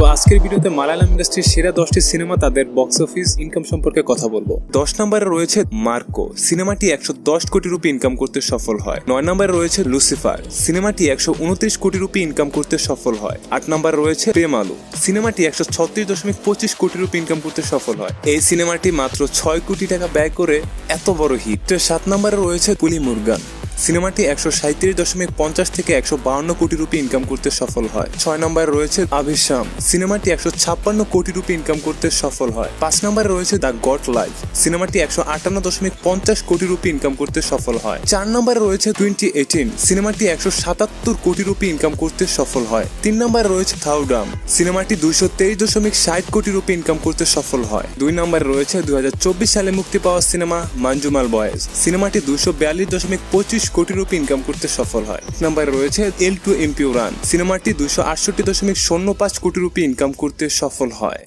তো আজকের ভিডিওতে মালায়ালাম ইন্ডাস্ট্রির সেরা 10টি সিনেমা তাদের বক্স অফিস ইনকাম সম্পর্কে কথা বলবো। 10 নম্বরে রয়েছে মার্কো, সিনেমাটি 110 কোটি রুপি ইনকাম করতে সফল হয়। 9 নম্বরে রয়েছে লুসিফার, সিনেমাটি 129 কোটি রুপি ইনকাম করতে সফল হয়। 8 নম্বরে রয়েছে প্রেমালু, সিনেমাটি 136.25 কোটি রুপি ইনকাম করতে সফল হয়। এই সিনেমাটি মাত্র 6 কোটি টাকা ব্যয় করে এত বড় হিট। 7 নম্বরে রয়েছে পুলি মুরগান, সিনেমাটি 137.50 থেকে 152 কোটি রুপি ইনকাম করতে সফল হয়। 6 নম্বরে রয়েছে আভিশাম, সিনেমাটি 156 কোটি রুপি ইনকাম করতে সফল হয়। 5 নম্বরে রয়েছে দ্য গড লাইফ, সিনেমাটি 158.50 কোটি রুপি ইনকাম করতে সফল হয়। 4 নম্বরে রয়েছে 2018, সিনেমাটি 177 কোটি রুপি ইনকাম করতে সফল হয়। 3 নম্বরে রয়েছে থাউডাম, সিনেমাটি 223.60 কোটি রুপি ইনকাম করতে সফল হয়। 2 নম্বরে রয়েছে 2024 সালে মুক্তি পাওয়া সিনেমা মানজুমাল বয়েজ, সিনেমাটি 242.25 কোটি রুপি ইনকাম করতে সফল হয়। নম্বরে রয়েছে এল টু এমপিওরান, সিনেমাটি 268.05 কোটি রুপি ইনকাম করতে সফল হয়।